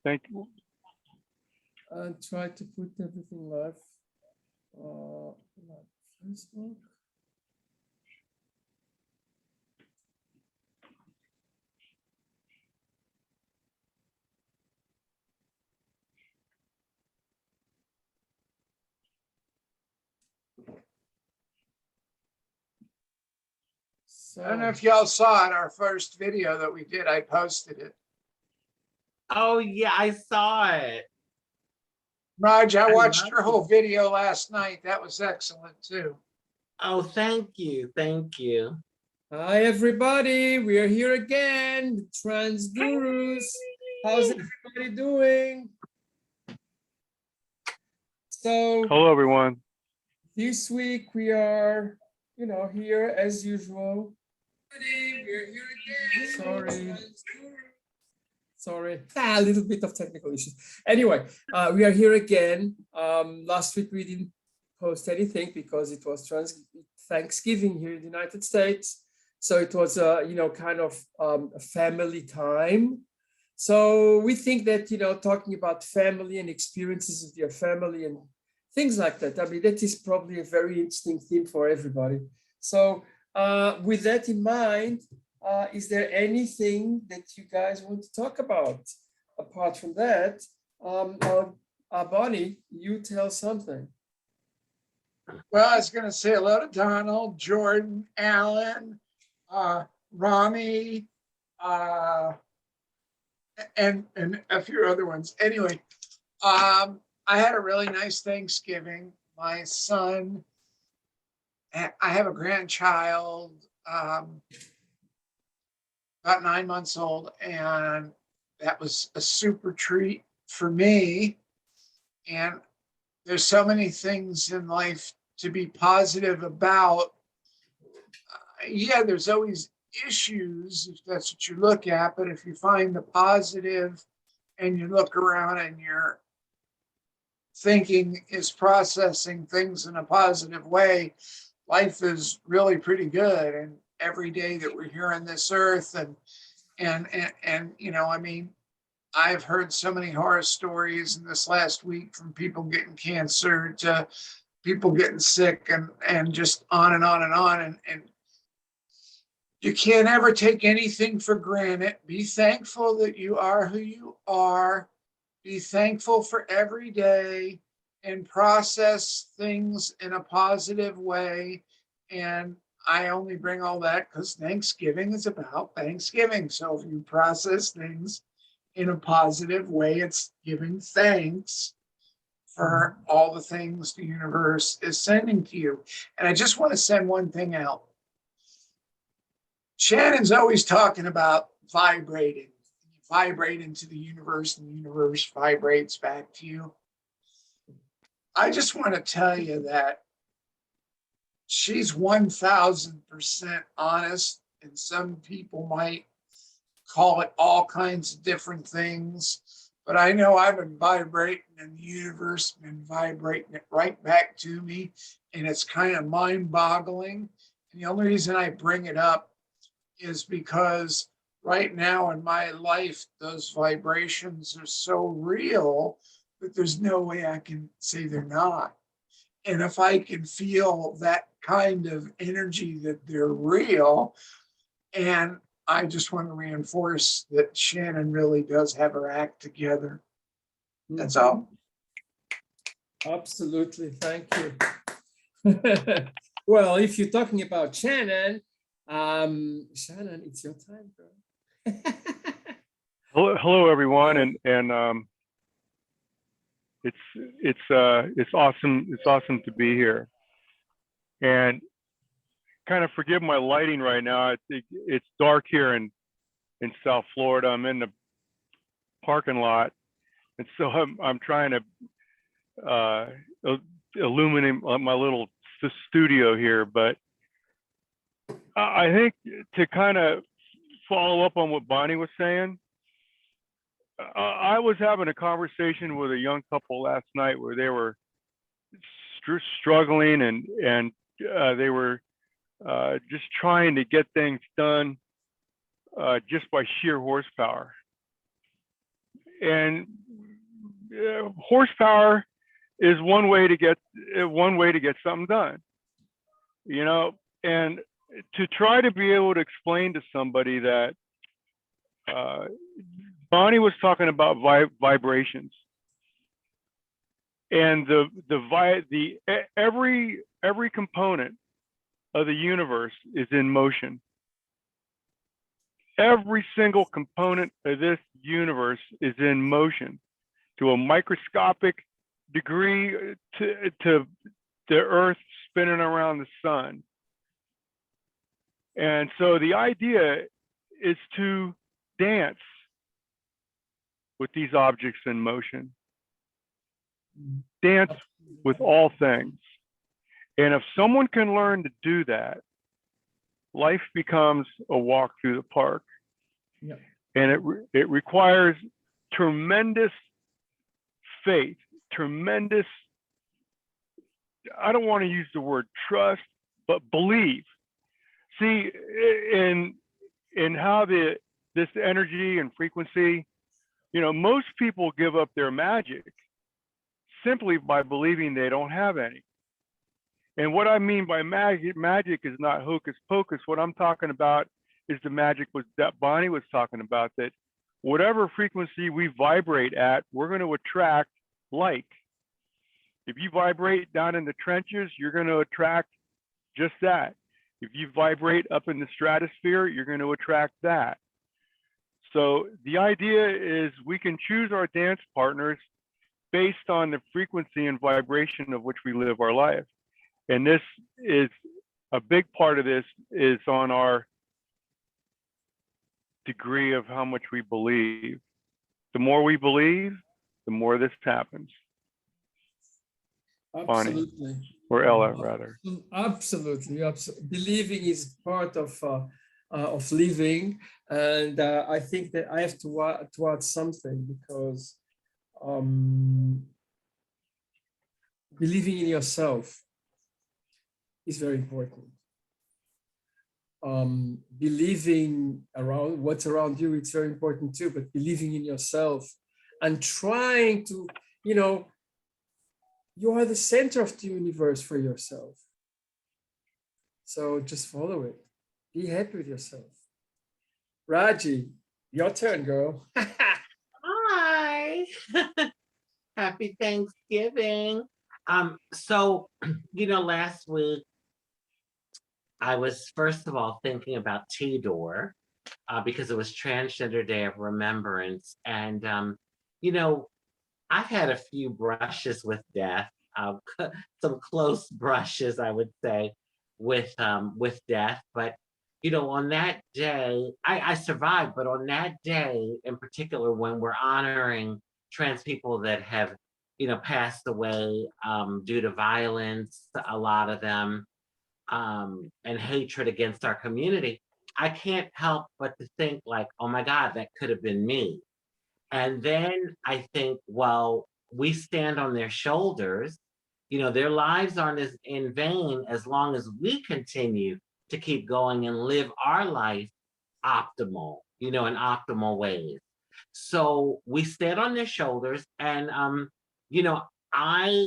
Thank you. And try to put everything live. Like Facebook. I don't know if y'all saw it, our first video that we did, I posted it. Oh yeah, I saw it. Raj, I watched love your whole video last night. That was excellent too. Oh, thank you. Thank you. Hi everybody, we are here again, the Trans Gurus. How's everybody doing? So Hello, everyone. this week we are, here as usual. We're here again. Sorry, a little bit of technical issues. Anyway, we are here again. Last week we didn't post anything because it was Thanksgiving here in the United States. So it was, kind of a family time. So we think that, talking about family and experiences of your family and things like that, I mean, that is probably a very interesting theme for everybody. So with that in mind, is there anything that you guys want to talk about? Apart from that, Bonnie, you tell something. Well, I was going to say hello to Donald, Jordan, Alan, Rami, and a few other ones. Anyway, I had a really nice Thanksgiving. My son, I have a grandchild, about 9 months old, and that was a super treat for me. And there's so many things in life to be positive about. Yeah, there's always issues if that's what you look at, but if you find the positive and you look around and your thinking is processing things in a positive way, life is really pretty good. And every day that we're here on this earth, and I mean, I've heard so many horror stories in this last week, from people getting cancer to people getting sick, and just on and on and on. And you can't ever take anything for granted. Be thankful that you are who you are. Be thankful for every day and process things in a positive way. And I only bring all that because Thanksgiving is about Thanksgiving. So if you process things in a positive way, it's giving thanks for all the things the universe is sending to you. And I just want to send one thing out. Shannon's always talking about vibrating. You vibrate into the universe, and the universe vibrates back to you. I just want to tell you that she's 1000% honest, and some people might call it all kinds of different things. But I know I've been vibrating, and the universe been vibrating it right back to me. And it's kind of mind-boggling. And the only reason I bring it up is because right now in my life, those vibrations are so real that there's no way I can say they're not. And if I can feel that kind of energy that they're real, and I just want to reinforce that Shannon really does have her act together. That's all. Absolutely, thank you. Well, if you're talking about Shannon, Shannon, it's your time, girl. Hello, everyone, and it's awesome. It's awesome to be here. And kind of forgive my lighting right now. It's dark here in South Florida. I'm in the parking lot, and so I'm trying to illuminate my little studio here. But I think to kind of follow up on what Bonnie was saying, I was having a conversation with a young couple last night where they were struggling, and they were just trying to get things done just by sheer horsepower. and horsepower is one way to get something done, you know. And to try to be able to explain to somebody that Bonnie was talking about vibrations, and every component of the universe is in motion. Every single component of this universe is in motion to a microscopic degree, to the Earth spinning around the sun. And so the idea is to dance with these objects in motion, dance with all things. And if someone can learn to do that, life becomes a walk through the park. Yeah. And it requires tremendous faith, tremendous, I don't want to use the word trust, but believe. See, in how this energy and frequency, you know, most people give up their magic simply by believing they don't have any. And what I mean by magic is not hocus pocus. What I'm talking about is the magic that Bonnie was talking about, that whatever frequency we vibrate at, we're going to attract like. If you vibrate down in the trenches, you're going to attract just that. If you vibrate up in the stratosphere, you're going to attract that. So the idea is we can choose our dance partners based on the frequency and vibration of which we live our life. And this is a big part of this is on our degree of how much we believe. The more we believe, the more this happens. Bonnie, Absolutely. or Ella, rather. Absolutely. Believing is part of living, and I think that I have to add something, because believing in yourself is very important. Believing around what's around you, it's very important too, but believing in yourself and trying to, you know, you are the center of the universe for yourself. So just follow it. Be happy with yourself. Raji, your turn, girl. Hi. Happy Thanksgiving. So, you know, last week I was first of all thinking about Tidor because it was Transgender Day of Remembrance. And, you know, I've had a few brushes with death, some close brushes, I would say, with death. But, you know, on that day, I survived, but on that day in particular, when we're honoring trans people that have, you know, passed away due to violence, a lot of them, and hatred against our community, I can't help but to think like, oh my God, that could have been me. And then I think, well, we stand on their shoulders. You know, their lives aren't as in vain as long as we continue to keep going and live our life optimal, you know, in optimal ways. So we stand on their shoulders, and you know, I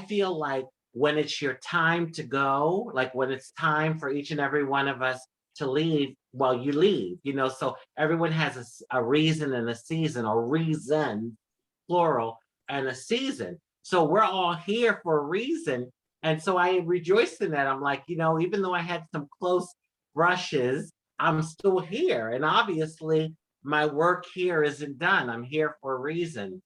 feel like when it's your time to go, like when it's time for each and every one of us to leave, well, you leave, you know, so everyone has a reason and a season, or reasons, plural, and a season. So we're all here for a reason. And so I rejoice in that. I'm like, you know, even though I had some close brushes, I'm still here. And obviously, my work here isn't done. I'm here for a reason.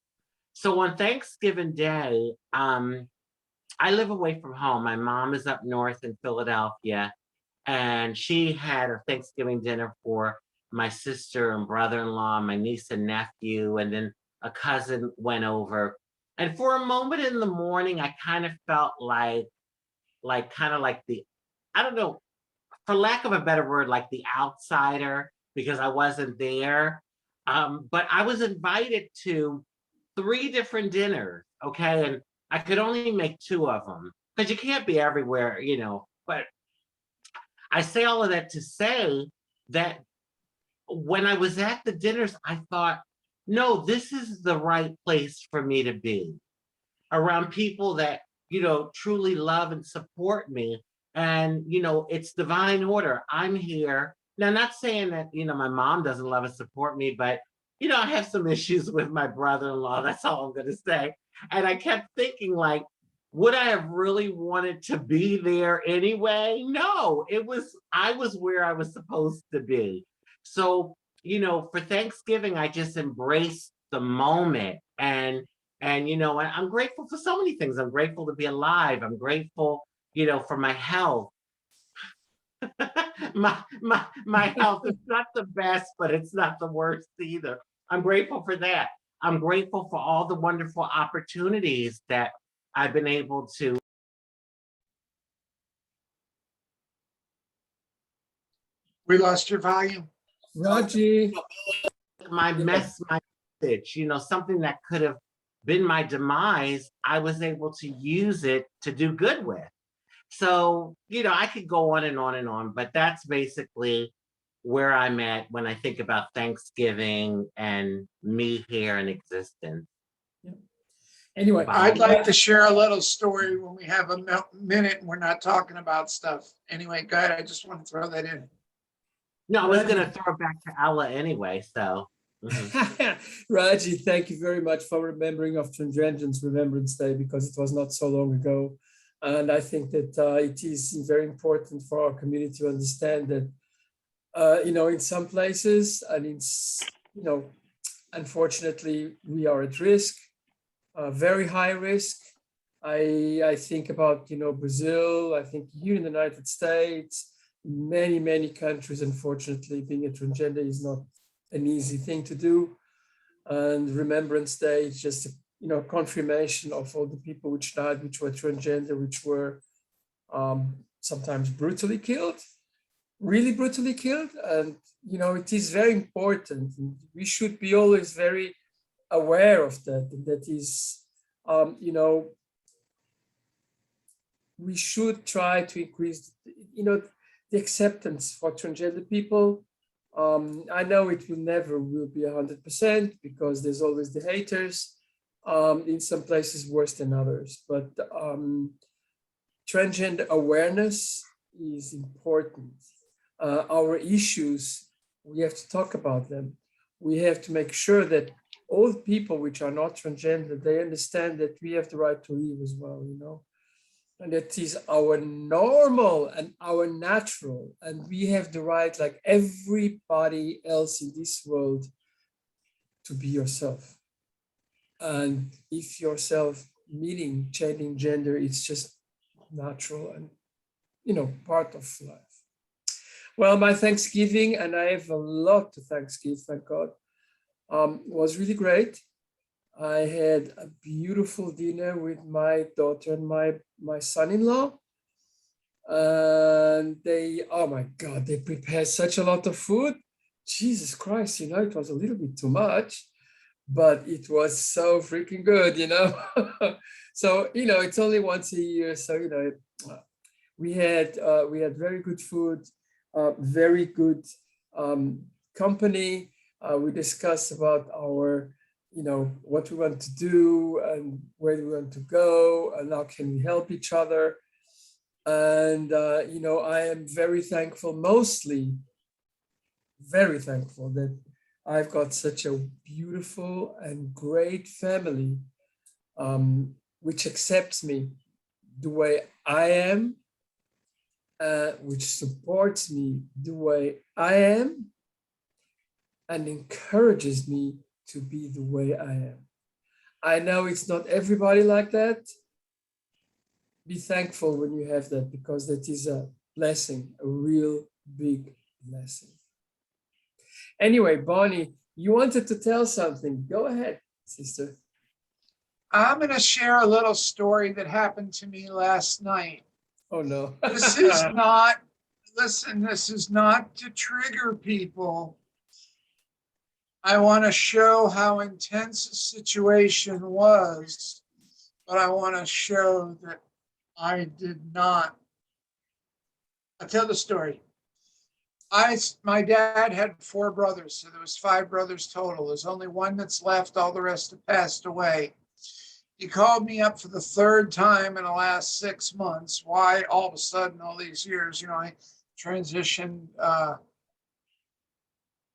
So on Thanksgiving Day, I live away from home. My mom is up north in Philadelphia, and she had a Thanksgiving dinner for my sister and brother-in-law, my niece and nephew, and then a cousin went over. And for a moment in the morning, I kind of felt like kind of like the, I don't know, for lack of a better word, like the outsider, because I wasn't there. But I was invited to 3 different dinners, okay? And I could only make 2 of them because you can't be everywhere, you know. But I say all of that to say that when I was at the dinners, I thought, no, this is the right place for me to be, around people that, truly love and support me. And, it's divine order. I'm here. Now, not saying that, my mom doesn't love and support me, but, I have some issues with my brother-in-law. That's all I'm going to say. And I kept thinking, like, would I have really wanted to be there anyway? No, I was where I was supposed to be. So, for Thanksgiving, I just embraced the moment, and I'm grateful for so many things. I'm grateful to be alive. I'm grateful, for my health. My health is not the best, but it's not the worst either. I'm grateful for that. I'm grateful for all the wonderful opportunities that I've been able to. We lost your volume. Raji, My message, something that could have been my demise, I was able to use it to do good with. So, I could go on and on and on, but that's basically where I'm at when I think about Thanksgiving and me here in existence. anyway, I'd like to share a little story when we have a minute and we're not talking about stuff. Anyway, go ahead. I just want to throw that in. No, I was going to throw it back to Ella anyway, so. Raji, thank you very much for remembering of Transgender's Remembrance Day, because it was not so long ago. And I think that it is very important for our community to understand that, in some places and unfortunately, we are at risk, very high risk. I think about, Brazil, I think here in the United States, many, many countries, unfortunately, being a transgender is not an easy thing to do. And Remembrance Day is just confirmation of all the people which died, which were transgender, which were sometimes brutally killed, really brutally killed. And it is very important. We should be always very aware of that. And that is, we should try to increase, the acceptance for transgender people. I know it will be 100% because there's always the haters. In some places worse than others, but transgender awareness is important. Our issues, we have to talk about them. We have to make sure that all people which are not transgender, they understand that we have the right to live as well, and that is our normal and our natural, and we have the right, like everybody else in this world, to be yourself. And if yourself meaning changing gender, it's just natural and, part of life. Well, my Thanksgiving, and I have a lot to thank God, was really great. I had a beautiful dinner with my daughter and my son-in-law. And they, oh my God, they prepared such a lot of food. Jesus Christ, it was a little bit too much, but it was so freaking good, So, it's only once a year. So, we had very good food, very good company. We discussed about our, what we want to do and where we want to go and how can we help each other. And, I am very thankful, mostly very thankful that I've got such a beautiful and great family, which accepts me the way I am, which supports me the way I am, and encourages me to be the way I am. I know it's not everybody like that. Be thankful when you have that, because that is a blessing, a real big blessing. Anyway, Bonnie, you wanted to tell something. Go ahead, sister. I'm going to share a little story that happened to me last night. Oh, no. This is not, listen, this is not to trigger people. I want to show how intense the situation was, but I want to show that I did not. I'll tell the story. My dad had 4 brothers, so there was 5 brothers total. There's only one that's left. All the rest have passed away. He called me up for the 3rd time in the last 6 months. Why all of a sudden, all these years, I transitioned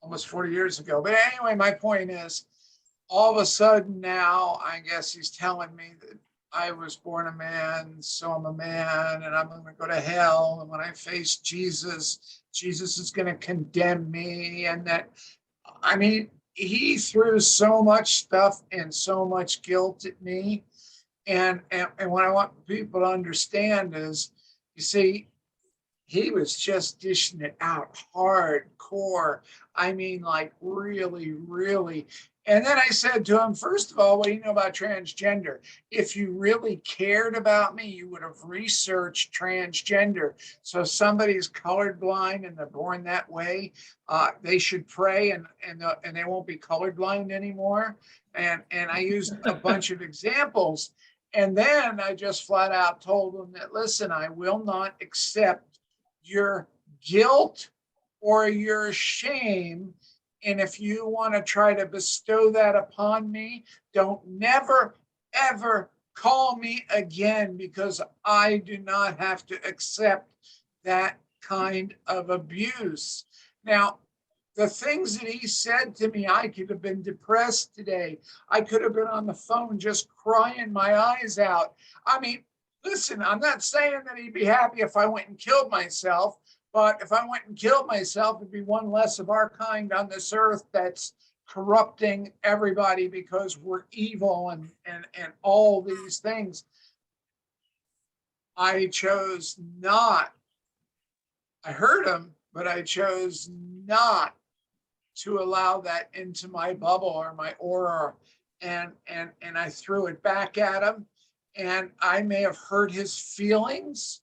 almost 40 years ago. But anyway, my point is, all of a sudden now, I guess he's telling me that I was born a man, so I'm a man, and I'm going to go to hell. And when I face Jesus, Jesus is going to condemn me. And that, I mean, he threw so much stuff and so much guilt at me. And what I want people to understand is, you see, he was just dishing it out hardcore. I mean, like really, really. And then I said to him, first of all, what do you know about transgender? If you really cared about me, you would have researched transgender. So if somebody's colorblind and they're born that way, they should pray and they won't be colorblind anymore. And I used a bunch of examples. And then I just flat out told him that, listen, I will not accept your guilt or your shame. And if you want to try to bestow that upon me, don't never, ever call me again, because I do not have to accept that kind of abuse. Now, the things that he said to me, I could have been depressed today. I could have been on the phone just crying my eyes out. I mean, listen, I'm not saying that he'd be happy if I went and killed myself, but if I went and killed myself, it'd be one less of our kind on this earth that's corrupting everybody because we're evil and all these things. I chose not. I heard him, but I chose not to allow that into my bubble or my aura. And I threw it back at him. And I may have hurt his feelings.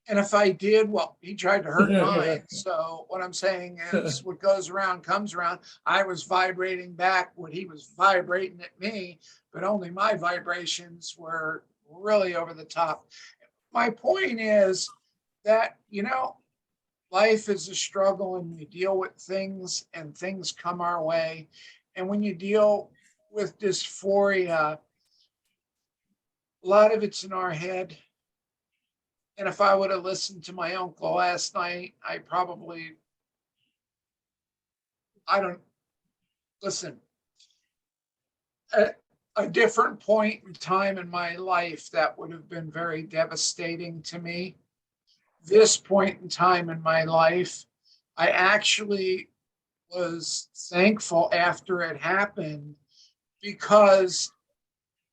And if I did, well, he tried to hurt mine. So what I'm saying is, what goes around comes around. I was vibrating back what he was vibrating at me, but only my vibrations were really over the top. My point is that, life is a struggle, and we deal with things and things come our way. And when you deal with dysphoria, a lot of it's in our head. And if I would have listened to my uncle last night, I don't, listen, at a different point in time in my life, that would have been very devastating to me. This point in time in my life, I actually was thankful after it happened, because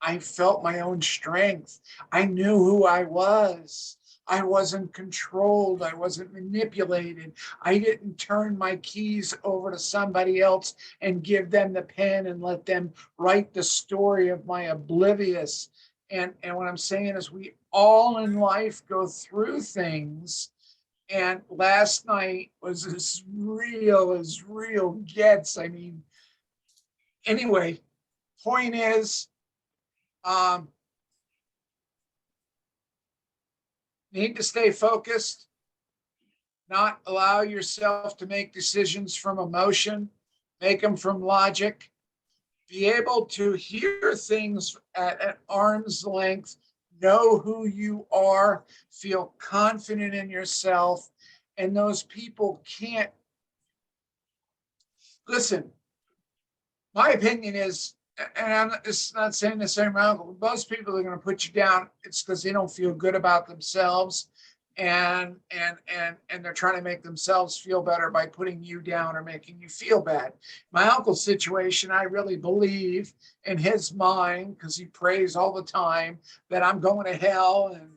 I felt my own strength. I knew who I was. I wasn't controlled. I wasn't manipulated. I didn't turn my keys over to somebody else and give them the pen and let them write the story of my oblivious. And what I'm saying is, we all in life go through things. And last night was as real gets. I mean, anyway, point is, need to stay focused, not allow yourself to make decisions from emotion, make them from logic, be able to hear things at arm's length, know who you are, feel confident in yourself. And those people can't, listen, my opinion is, and I'm not saying the same around, most people are going to put you down. It's because they don't feel good about themselves, and they're trying to make themselves feel better by putting you down or making you feel bad. My uncle's situation, I really believe in his mind, because he prays all the time, that I'm going to hell and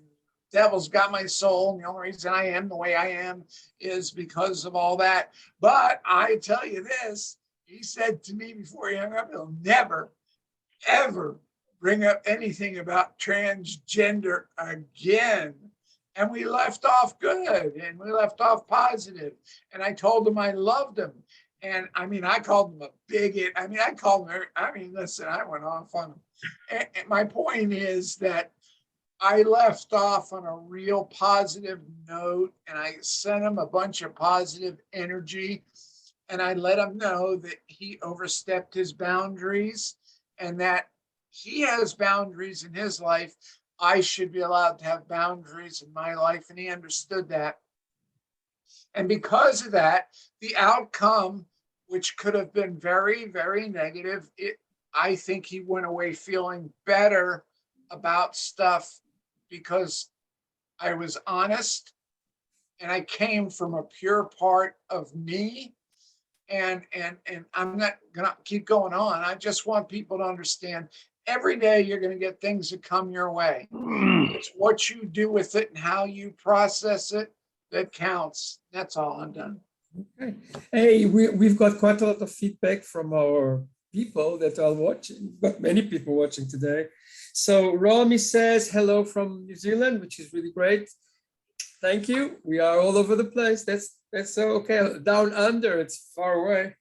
devil's got my soul. And the only reason I am the way I am is because of all that. But I tell you this, he said to me before he hung up, he'll never, ever bring up anything about transgender again. And we left off good, and we left off positive. And I told him I loved him. And I mean, I called him a bigot. I mean, listen, I went off on him. And my point is that I left off on a real positive note and I sent him a bunch of positive energy. And I let him know that he overstepped his boundaries and that he has boundaries in his life. I should be allowed to have boundaries in my life. And he understood that. And because of that, the outcome, which could have been very, very negative, I think he went away feeling better about stuff because I was honest and I came from a pure part of me. And I'm not gonna keep going on. I just want people to understand every day you're gonna get things that come your way. It's what you do with it and how you process it that counts. That's all. I'm done. Okay. Hey, we've got quite a lot of feedback from our people that are watching, but many people watching today. So Romy says hello from New Zealand, which is really great. Thank you. We are all over the place. That's so okay. Down under, it's far away.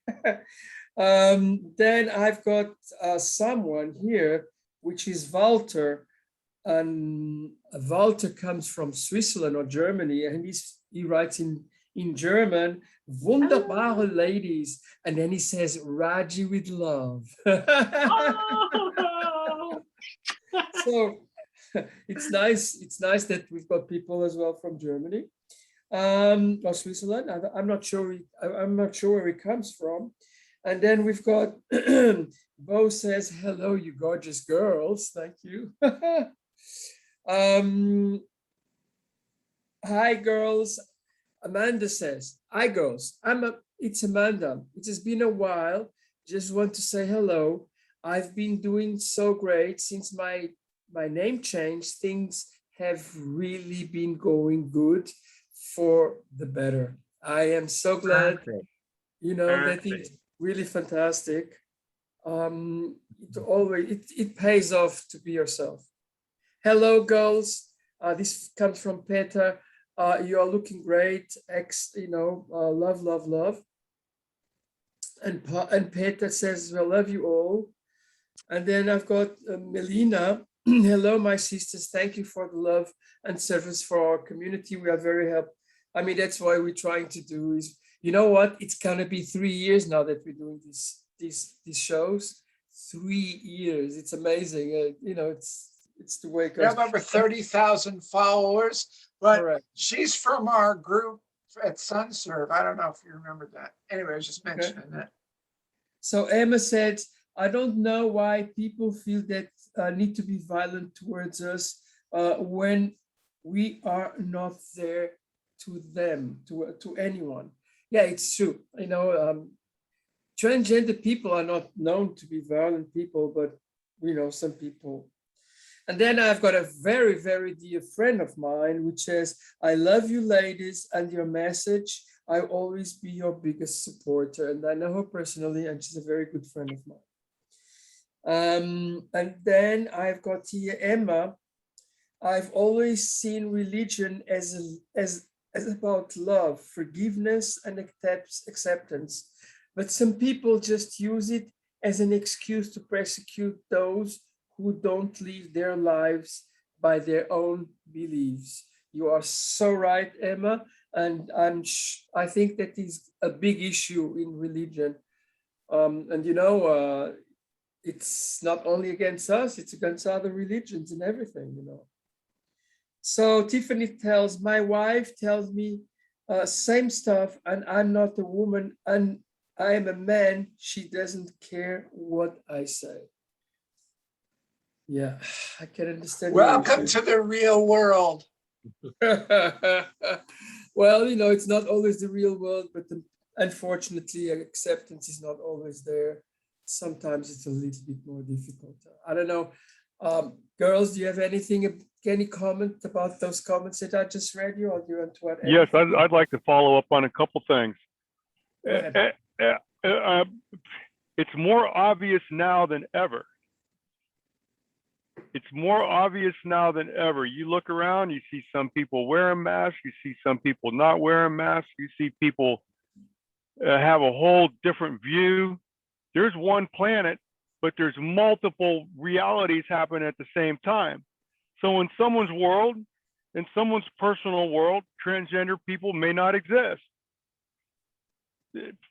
Then I've got someone here, which is Walter. And Walter comes from Switzerland or Germany, and he writes in German, wunderbare ladies. And then he says, Raji with love. Oh, So it's nice that we've got people as well from Germany or Switzerland. I'm not sure where he comes from. And then we've got Bo says, hello, you gorgeous girls. Thank you. Hi girls. Amanda says, hi girls. It's Amanda. It has been a while. Just want to say hello. I've been doing so great since my name change. Things have really been going good for the better. I am so glad, perfect. that it's really fantastic. It pays off to be yourself. Hello, girls. This comes from Peter. You are looking great. Love, love, love. And Peter says, well, love you all. And then I've got Melina. Hello, my sisters. Thank you for the love and service for our community. We are very happy. I mean, that's why we're trying to do is, you know what? It's gonna be 3 years now that we're doing these shows. 3 years. It's amazing. It's the way it We goes. have over 30,000 followers, but Correct. she's from our group at SunServe. I don't know if you remember that. Anyway, I was just mentioning that. So Emma said, I don't know why people feel that need to be violent towards us when we are not there to them, to anyone. Yeah, it's true. Transgender people are not known to be violent people, but some people. And then I've got a very, very dear friend of mine, which says, I love you ladies and your message. I'll always be your biggest supporter. And I know her personally, and she's a very good friend of mine. And then I've got here Emma. I've always seen religion as about love, forgiveness, and acceptance. But some people just use it as an excuse to persecute those who don't live their lives by their own beliefs. You are so right, Emma. And I think that is a big issue in religion. It's not only against us, it's against other religions and everything, So Tiffany tells, my wife tells me same stuff, and I'm not a woman and I am a man. She doesn't care what I say. Yeah, I can understand. Welcome to the real world. Well, it's not always the real world, but unfortunately, acceptance is not always there. Sometimes it's a little bit more difficult. I don't know. Girls, do you have any comment about those comments that I just read you, or do you want to add anything? Yes, I'd like to follow up on a couple things. Go ahead. It's more obvious now than ever. It's more obvious now than ever. You look around, you see some people wearing masks, you see some people not wearing masks, you see people have a whole different view. There's one planet, but there's multiple realities happening at the same time. So in someone's world, in someone's personal world, transgender people may not exist.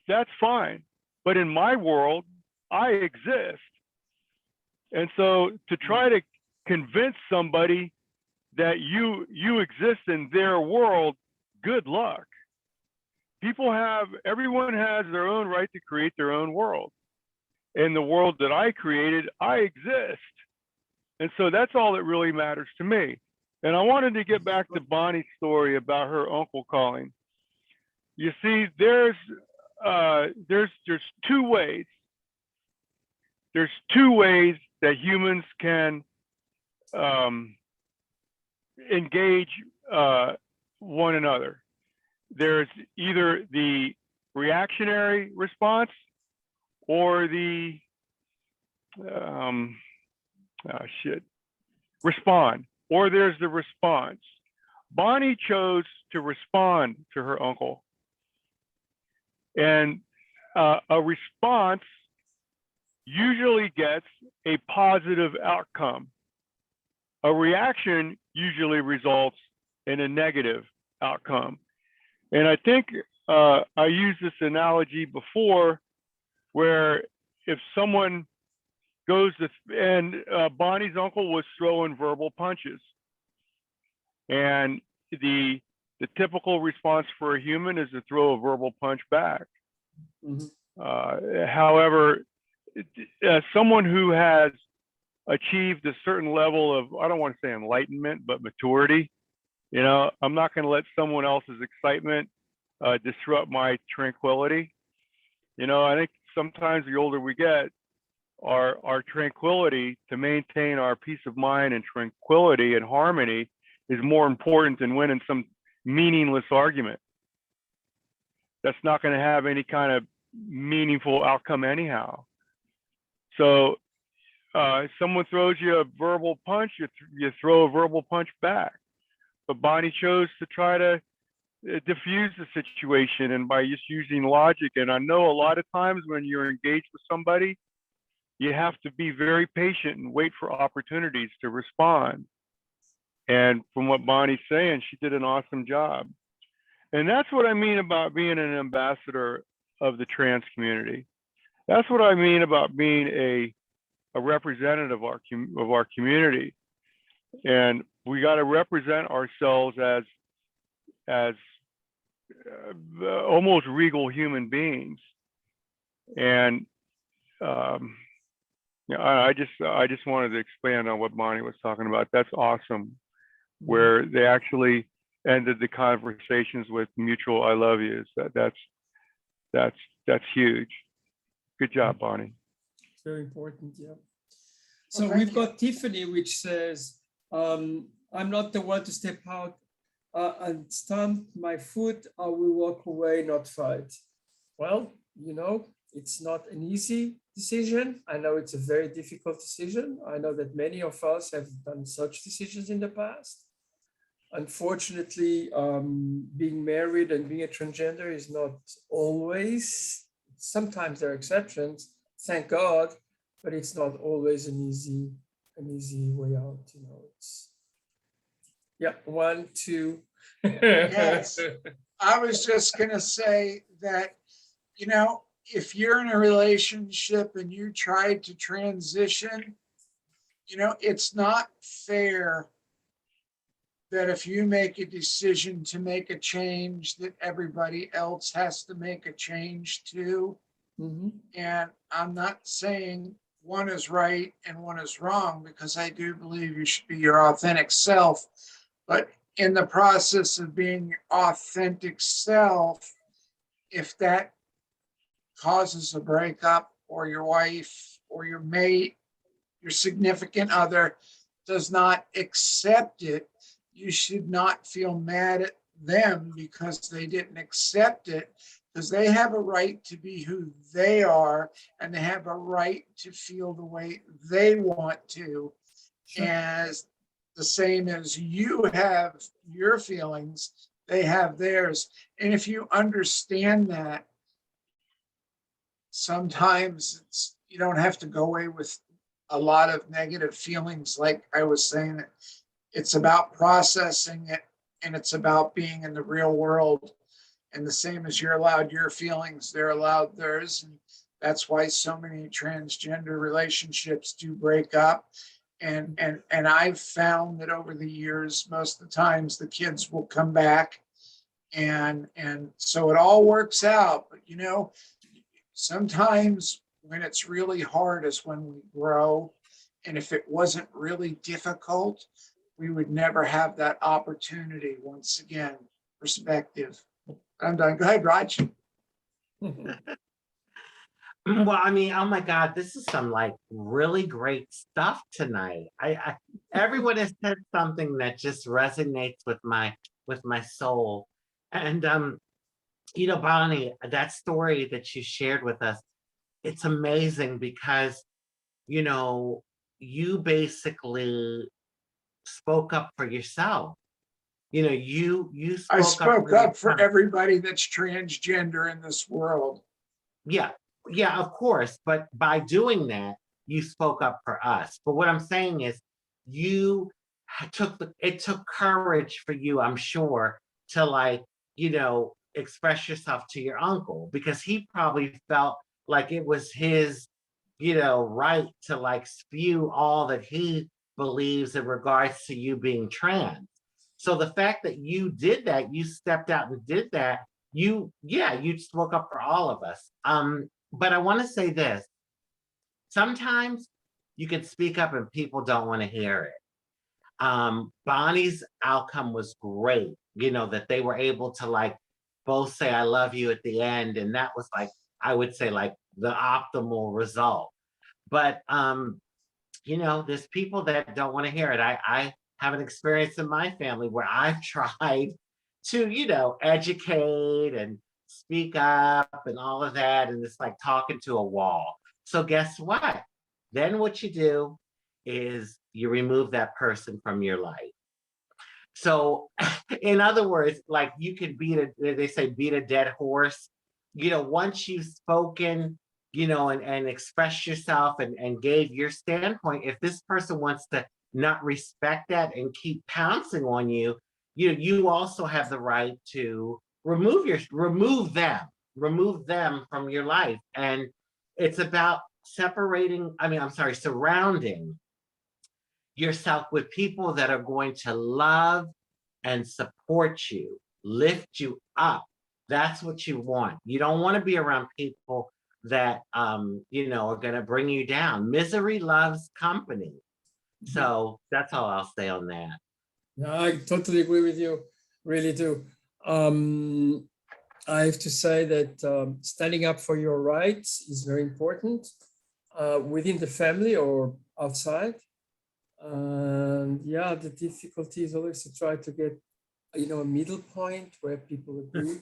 That's fine. But in my world, I exist. And so to try to convince somebody that you exist in their world, good luck. Everyone has their own right to create their own world. In the world that I created, I exist. And so that's all that really matters to me. And I wanted to get back to Bonnie's story about her uncle calling. You see, there's two ways. There's two ways that humans can engage one another. There's either the reactionary response or the respond, or there's the response. Bonnie chose to respond to her uncle. And a response usually gets a positive outcome. A reaction usually results in a negative outcome. And I think I used this analogy before, where if someone goes to, and Bonnie's uncle was throwing verbal punches. And the typical response for a human is to throw a verbal punch back. However, someone who has achieved a certain level of, I don't want to say enlightenment, but maturity, I'm not going to let someone else's excitement disrupt my tranquility. I think sometimes the older we get, our tranquility, to maintain our peace of mind and tranquility and harmony, is more important than winning some meaningless argument that's not going to have any kind of meaningful outcome anyhow. So someone throws you a verbal punch, you throw a verbal punch back. But Bonnie chose to try to diffuse the situation, and by just using logic. And I know a lot of times when you're engaged with somebody, you have to be very patient and wait for opportunities to respond. And from what Bonnie's saying, she did an awesome job. And that's what I mean about being an ambassador of the trans community. That's what I mean about being a representative of our community. And we got to represent ourselves as almost regal human beings. And I just wanted to expand on what Bonnie was talking about. That's awesome, where they actually ended the conversations with mutual "I love yous." That's huge. Good job, Bonnie. It's very important, yeah. So we've got Tiffany, which says, I'm not the one to step out and stamp my foot. I will walk away, not fight. Well, it's not an easy decision. I know it's a very difficult decision. I know that many of us have done such decisions in the past. Unfortunately, being married and being a transgender is not always, sometimes there are exceptions, thank God, but it's not always an easy way out. It's, yeah, 1, 2. Yes. I was just going to say that, if you're in a relationship and you tried to transition, it's not fair that if you make a decision to make a change, that everybody else has to make a change too. And I'm not saying one is right and one is wrong, because I do believe you should be your authentic self. But in the process of being your authentic self, if that causes a breakup, or your wife or your mate, your significant other does not accept it, you should not feel mad at them because they didn't accept it, because they have a right to be who they are, and they have a right to feel the way they want to. Sure. As the same as you have your feelings, they have theirs. And if you understand that, sometimes you don't have to go away with a lot of negative feelings, like I was saying. it's about processing it, and it's about being in the real world. And the same as you're allowed your feelings, they're allowed theirs. And that's why so many transgender relationships do break up. And I've found that over the years, most of the times the kids will come back, and so it all works out. But you know, sometimes when it's really hard is when we grow. And if it wasn't really difficult, we would never have that opportunity. Once again, perspective. I'm done. Go ahead, Raj. Well, I mean, oh my God, this is some like really great stuff tonight. Everyone has said something that just resonates with my soul. And you know, Bonnie, that story that you shared with us, it's amazing because, you know, you basically spoke up for yourself. You know, you I spoke spoke up for yourself. everybody that's transgender in this world. Yeah, yeah, of course. But by doing that, you spoke up for us. But what I'm saying is, you it took courage for you, I'm sure, to like, you know, express yourself to your uncle because he probably felt like it was his, you know, right to like spew all that he believes in regards to you being trans. So the fact that you did that, you stepped out and did that, you spoke up for all of us. But I want to say this. Sometimes you can speak up and people don't want to hear it. Bonnie's outcome was great, you know, that they were able to like both say I love you at the end. And that was like, I would say like the optimal result. But you know, there's people that don't want to hear it. I have an experience in my family where I've tried to, you know, educate and speak up and all of that. And it's like talking to a wall. So guess what? Then what you do is you remove that person from your life. So in other words, like you could they say beat a dead horse. You know, once you've spoken, you know, and expressed yourself and gave your standpoint, if this person wants to not respect that and keep pouncing on you, you also have the right to remove them from your life. And it's about surrounding yourself with people that are going to love and support you, lift you up. That's what you want. You don't want to be around people that you know, are going to bring you down. Misery loves company. So that's all I'll say on that. Yeah, I totally agree with you. Really do. I have to say that standing up for your rights is very important within the family or outside. Yeah, the difficulty is always to try to get, you know, a middle point where people agree.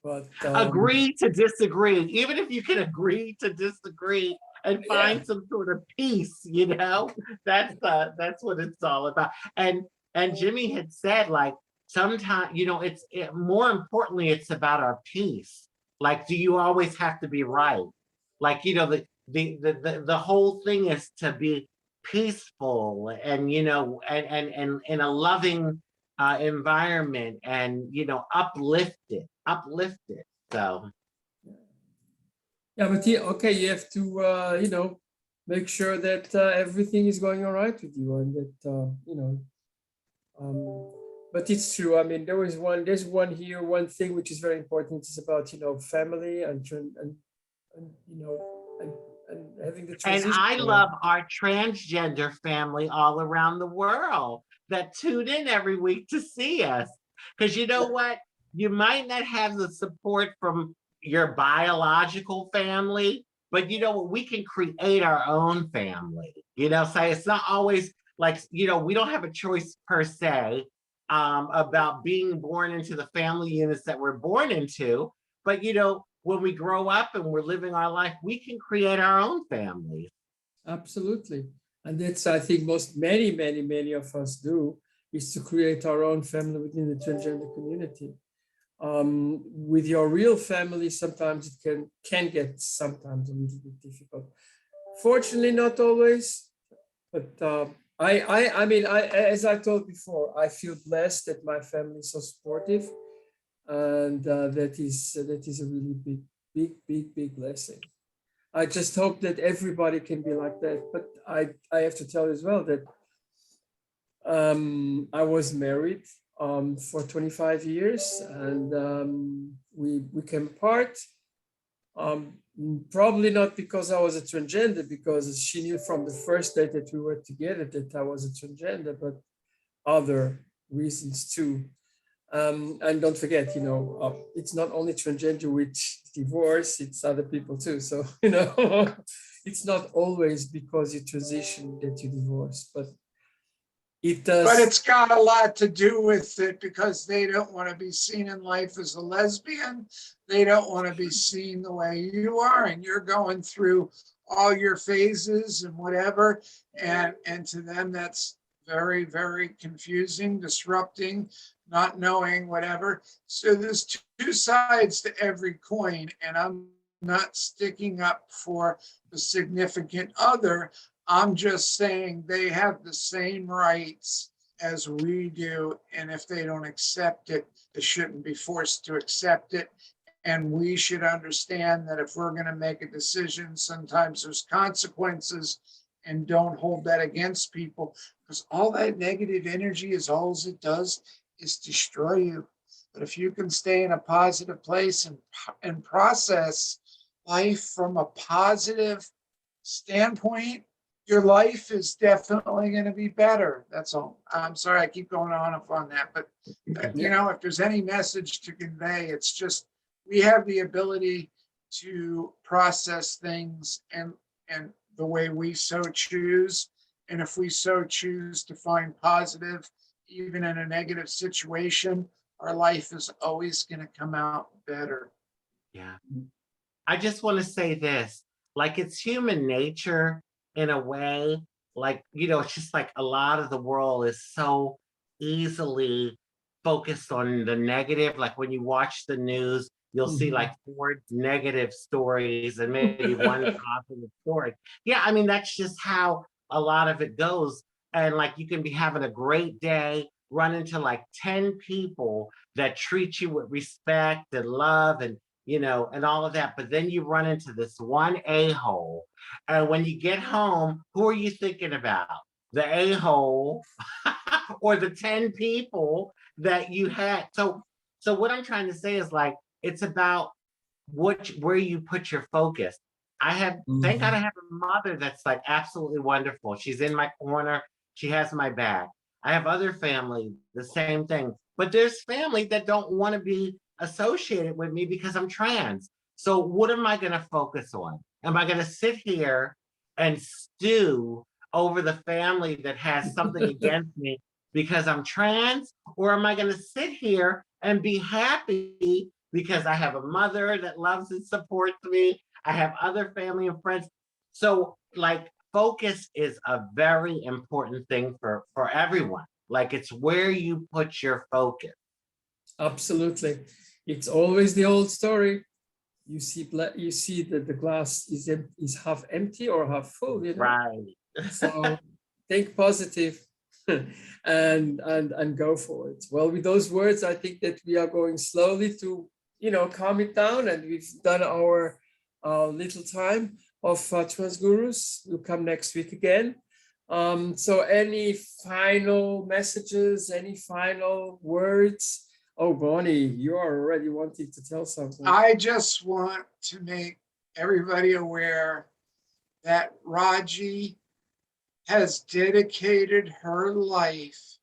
But Agree to disagree, even if you can agree to disagree and find some sort of peace, you know, that's what it's all about. And Jimmy had said, like, sometimes, you know, more importantly, it's about our peace. Like, do you always have to be right? Like, you know, the whole thing is to be peaceful and, you know, and in a loving environment and, you know, uplifted. So yeah, but okay, you have to you know, make sure that everything is going all right with you, and that you know. But it's true. I mean, there's one thing which is very important. It's about, you know, family and you know, and having the and transition. I love our transgender family all around the world that tune in every week to see us. Because you know what? You might not have the support from your biological family, but you know what? We can create our own family. You know, so it's not always like, you know, we don't have a choice per se about being born into the family units that we're born into. But, you know, when we grow up and we're living our life, we can create our own families. Absolutely. And that's, I think, many of us do, is to create our own family within the transgender community. With your real family, sometimes it can get sometimes a little bit difficult. Fortunately, not always, but I mean, as I told before, I feel blessed that my family is so supportive, and that is a really big blessing. I just hope that everybody can be like that. But I have to tell you as well that I was married for 25 years, and we came apart. Probably not because I was a transgender, because she knew from the first day that we were together that I was a transgender, but other reasons too. And don't forget, it's not only transgender which divorce, it's other people too. So, it's not always because you transition that you divorce, but it does. But it's got a lot to do with it because they don't want to be seen in life as a lesbian. They don't want to be seen the way you are, and you're going through all your phases and whatever. And to them, that's very, very confusing, disrupting, not knowing whatever. So there's two sides to every coin, and I'm not sticking up for the significant other. I'm just saying they have the same rights as we do. And if they don't accept it, they shouldn't be forced to accept it. And we should understand that if we're going to make a decision, sometimes there's consequences, and don't hold that against people, because all that negative energy is all it does is destroy you. But if you can stay in a positive place and process life from a positive standpoint, your life is definitely going to be better. That's all. I'm sorry, I keep going on that, but if there's any message to convey, it's just we have the ability to process things and the way we so choose. And if we so choose to find positive, even in a negative situation, our life is always going to come out better. Yeah. I just want to say this, like it's human nature in a way, like, it's just like a lot of the world is so easily focused on the negative. Like when you watch the news, you'll see like 4 negative stories and maybe one positive story. Yeah, I mean, that's just how a lot of it goes. And like you can be having a great day, run into like 10 people that treat you with respect and love and and all of that. But then you run into this one a-hole. And when you get home, who are you thinking about? The a-hole or the 10 people that you had. So what I'm trying to say is like, it's about where you put your focus. Thank God I have a mother that's like absolutely wonderful. She's in my corner. She has my back. I have other family, the same thing. But there's family that don't want to be associated with me because I'm trans. So what am I going to focus on? Am I going to sit here and stew over the family that has something against me because I'm trans? Or am I going to sit here and be happy because I have a mother that loves and supports me? I have other family and friends. So like focus is a very important thing for everyone. Like it's where you put your focus. Absolutely. It's always the old story. You see that the glass is half empty or half full, Right. So think positive and go for it. Well, with those words, I think that we are going slowly to calm it down, and we've done our little time of Trans Gurus. We'll come next week again. So any final messages, any final words? Oh, Bonnie, you are already wanting to tell something. I just want to make everybody aware that Raji has dedicated her life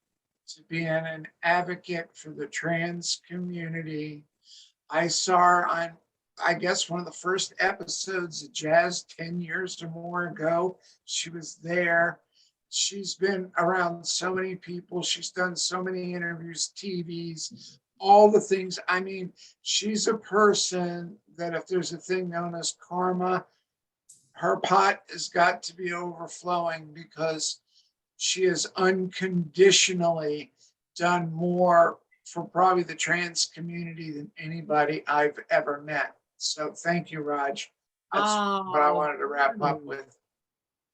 to being an advocate for the trans community. I saw her on, I guess, one of the first episodes of Jazz 10 years or more ago. She was there. She's been around so many people. She's done so many interviews, TVs, all the things. I mean, she's a person that if there's a thing known as karma, her pot has got to be overflowing because she has unconditionally done more for probably the trans community than anybody I've ever met. So thank you, Raj. That's what I wanted to wrap up with.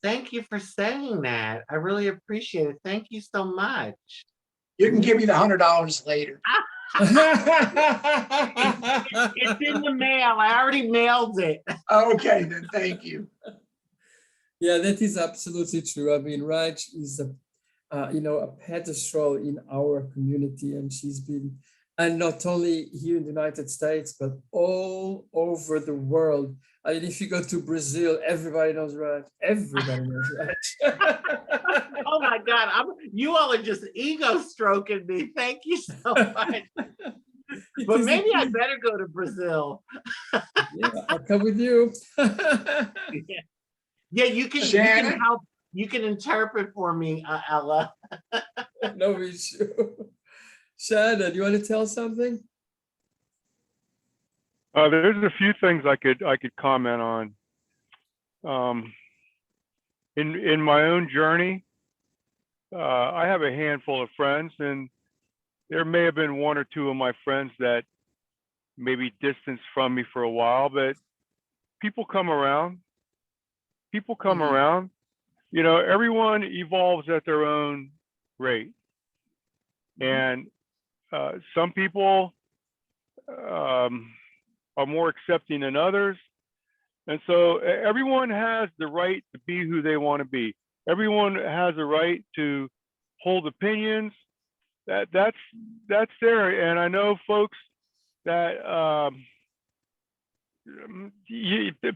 Thank you for saying that. I really appreciate it. Thank you so much. You can give me the $100 later. It's in the mail. I already mailed it. Okay, then thank you. Yeah, that is absolutely true. I mean, Raj is a pedestal in our community, and she's been, and not only here in the United States, but all over the world. I mean, if you go to Brazil, everybody knows Raj. Everybody knows Raj. Oh my God, you all are just ego stroking me. Thank you so much. But maybe I better go to Brazil. Yeah, I'll come with you. Yeah, you can Shannon? help. You can interpret for me, Ella. No issue. Shannon, you want to tell something? There's a few things I could comment on. In my own journey, I have a handful of friends, and there may have been one or two of my friends that maybe distanced from me for a while, but people come around. People come Mhm. around. You know, everyone evolves at their own rate, and some people are more accepting than others. And so everyone has the right to be who they want to be. Everyone has a right to hold opinions. That's there. And I know folks that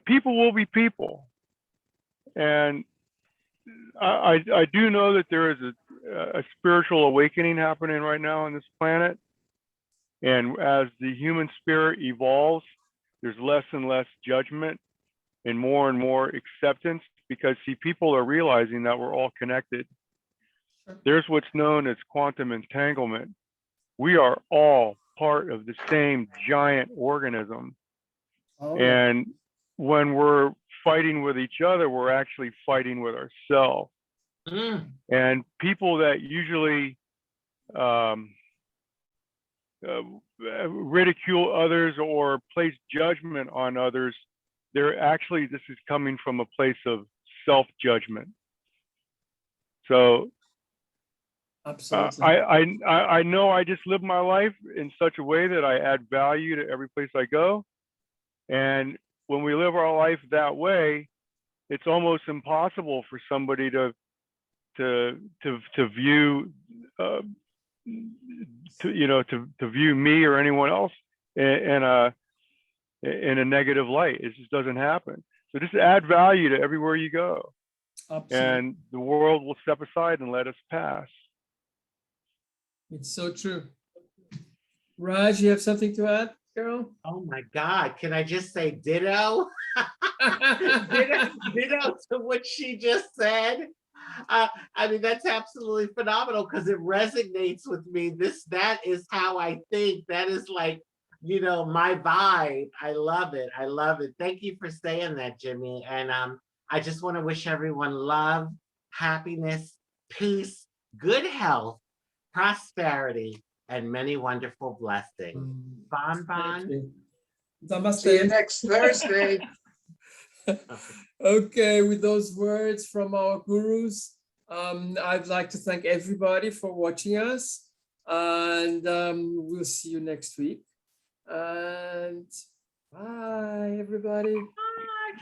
people will be people. And I do know that there is a spiritual awakening happening right now on this planet. And as the human spirit evolves, there's less and less judgment and more acceptance, because see, people are realizing that we're all connected. There's what's known as quantum entanglement. We are all part of the same giant organism. Oh, yeah. And when we're fighting with each other, we're actually fighting with ourselves. And people that usually ridicule others or place judgment on others, this is coming from a place of self-judgment. So Absolutely. I know I just live my life in such a way that I add value to every place I go. And when we live our life that way, it's almost impossible for somebody to view to view me or anyone else in a negative light. It just doesn't happen. So just add value to everywhere you go, Absolutely. and the world will step aside and let us pass. It's so true. Raj, you have something to add, Carol? Oh my God, can I just say ditto? Ditto to what she just said. I mean, that's absolutely phenomenal because it resonates with me. That is how I think. That is like, my vibe. I love it. I love it. Thank you for saying that, Jimmy. And I just want to wish everyone love, happiness, peace, good health, prosperity, and many wonderful blessings. Bon bon. Namaste. See you next Thursday. Okay, with those words from our gurus, I'd like to thank everybody for watching us, and we'll see you next week. And bye, everybody.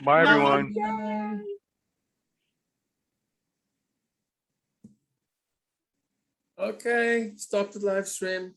Bye, everyone. Bye. Okay, stop the live stream.